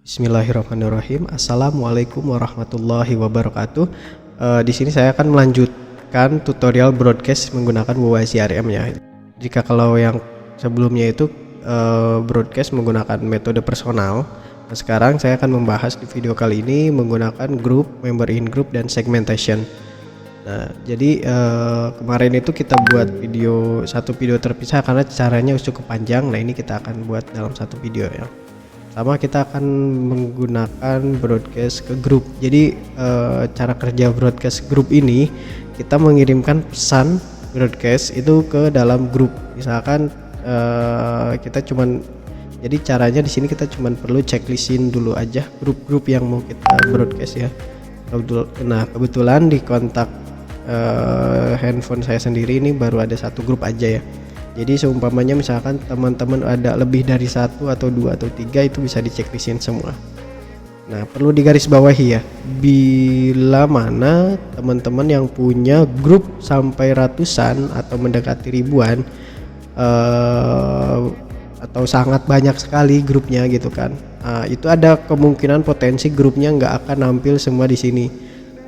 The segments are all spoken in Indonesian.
Bismillahirrahmanirrahim. Assalamualaikum warahmatullahi wabarakatuh. Di sini saya akan melanjutkan tutorial broadcast menggunakan Wova CRM ya. Jika kalau yang sebelumnya itu broadcast menggunakan metode personal, nah sekarang saya akan membahas di video kali ini menggunakan group, member in group, dan segmentation. Nah, jadi kemarin itu kita buat satu video terpisah karena caranya cukup panjang. Nah, ini kita akan buat dalam satu video ya. Sama kita akan menggunakan broadcast ke grup. Jadi cara kerja broadcast grup ini, kita mengirimkan pesan broadcast itu ke dalam grup. Misalkan jadi caranya di sini kita cuman perlu checklistin dulu aja grup-grup yang mau kita broadcast ya. Nah, kebetulan di kontak handphone saya sendiri ini baru ada satu grup aja ya. Jadi seumpamanya misalkan teman-teman ada lebih dari 1 atau 2 atau 3, itu bisa diceklistin semua. Nah, perlu digarisbawahi ya, bila mana teman-teman yang punya grup sampai ratusan atau mendekati ribuan atau sangat banyak sekali grupnya gitu kan, itu ada kemungkinan potensi grupnya nggak akan nampil semua di sini,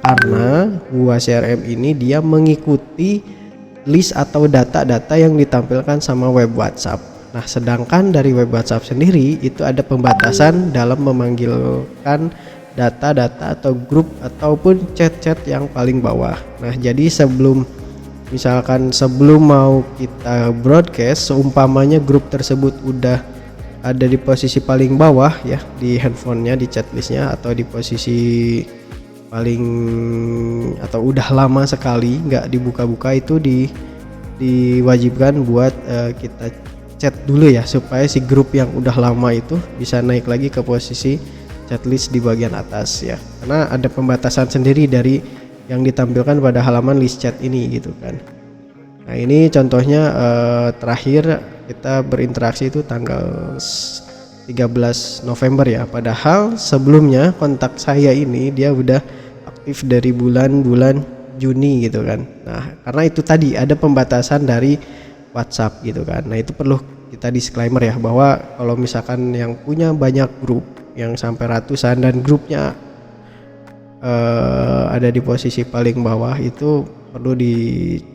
karena Wova CRM ini dia mengikuti list atau data-data yang ditampilkan sama web WhatsApp. Nah, sedangkan dari web WhatsApp sendiri itu ada pembatasan dalam memanggilkan data-data atau grup ataupun chat-chat yang paling bawah. Nah, jadi sebelum mau kita broadcast, seumpamanya grup tersebut udah ada di posisi paling bawah ya di handphonenya, di chatlistnya, atau di posisi paling atau udah lama sekali nggak dibuka-buka, itu diwajibkan buat kita chat dulu ya, supaya si grup yang udah lama itu bisa naik lagi ke posisi chatlist di bagian atas ya, karena ada pembatasan sendiri dari yang ditampilkan pada halaman list chat ini gitu kan. Nah, ini contohnya terakhir kita berinteraksi itu tanggal 13 November ya, padahal sebelumnya kontak saya ini dia udah aktif dari bulan Juni gitu kan. Nah, karena itu tadi ada pembatasan dari WhatsApp gitu kan. Nah, itu perlu kita disclaimer ya, bahwa kalau misalkan yang punya banyak grup yang sampai ratusan dan grupnya ada di posisi paling bawah, itu perlu di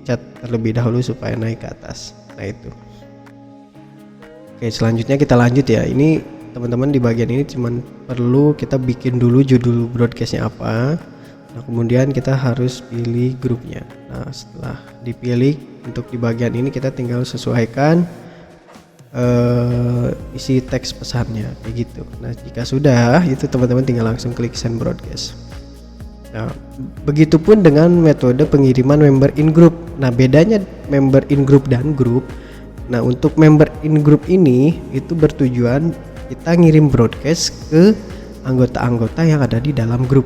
chat terlebih dahulu supaya naik ke atas. Nah, itu. Oke, selanjutnya kita lanjut ya. Ini teman-teman di bagian ini cuman perlu kita bikin dulu judul broadcastnya apa. Nah, kemudian kita harus pilih grupnya. Nah, setelah dipilih, untuk di bagian ini kita tinggal sesuaikan isi teks pesannya kayak gitu. Nah, jika sudah, itu teman-teman tinggal langsung klik send broadcast. Nah, begitupun dengan metode pengiriman member in group. Nah, bedanya member in group dan grup. Nah, untuk member in group ini itu bertujuan kita ngirim broadcast ke anggota-anggota yang ada di dalam grup.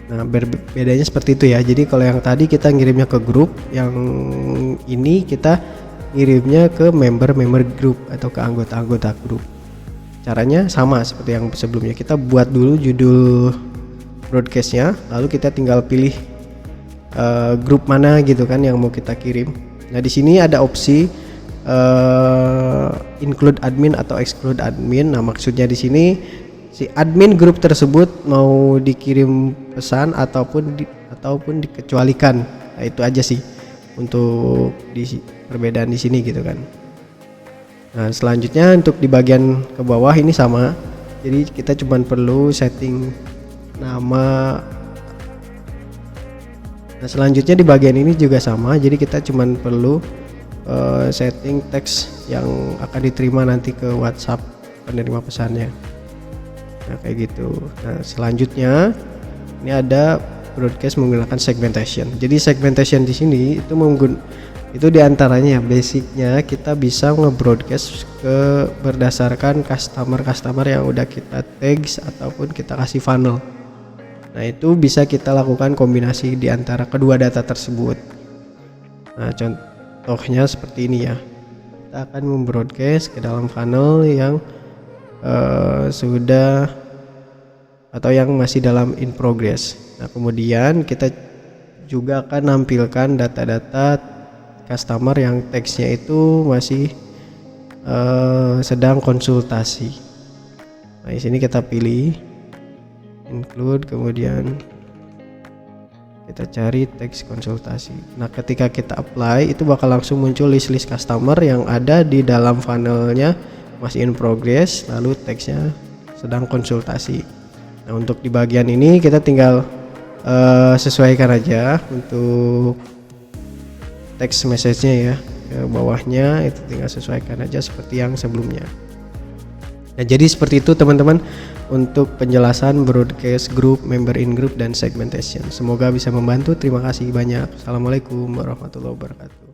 Nah, bedanya seperti itu ya. Jadi kalau yang tadi kita ngirimnya ke grup, yang ini kita ngirimnya ke member grup atau ke anggota-anggota grup. Caranya sama seperti yang sebelumnya. Kita buat dulu judul broadcastnya, lalu kita tinggal pilih grup mana gitu kan yang mau kita kirim. Nah, di sini ada opsi include admin atau exclude admin. Nah, maksudnya di sini si admin grup tersebut mau dikirim pesan ataupun dikecualikan. Nah, itu aja sih untuk perbedaan di sini gitu kan. Nah, selanjutnya untuk di bagian ke bawah ini sama. Jadi kita cuma perlu setting nama. Nah, selanjutnya di bagian ini juga sama. Jadi kita cuma perlu setting teks yang akan diterima nanti ke WhatsApp penerima pesannya. Nah, kayak gitu. Nah, selanjutnya ini ada broadcast menggunakan segmentation. Jadi segmentation di sini itu diantaranya basicnya kita bisa nge-broadcast berdasarkan customer yang udah kita tags ataupun kita kasih funnel. Nah, itu bisa kita lakukan kombinasi di antara kedua data tersebut. Nah, contohnya seperti ini ya. Kita akan membroadcast ke dalam funnel yang sudah atau yang masih dalam in progress. Nah, kemudian kita juga akan nampilkan data-data customer yang teksnya itu masih sedang konsultasi. Nah, di sini kita pilih include, kemudian kita cari teks konsultasi. Nah, ketika kita apply itu bakal langsung muncul list customer yang ada di dalam funnelnya masih in progress, lalu teksnya sedang konsultasi. Nah, untuk di bagian ini kita tinggal sesuaikan aja untuk teks message-nya ya, ke bawahnya itu tinggal sesuaikan aja seperti yang sebelumnya. Nah, jadi seperti itu teman-teman untuk penjelasan broadcast group, member in group, dan segmentation. Semoga bisa membantu. Terima kasih banyak. Assalamualaikum warahmatullahi wabarakatuh.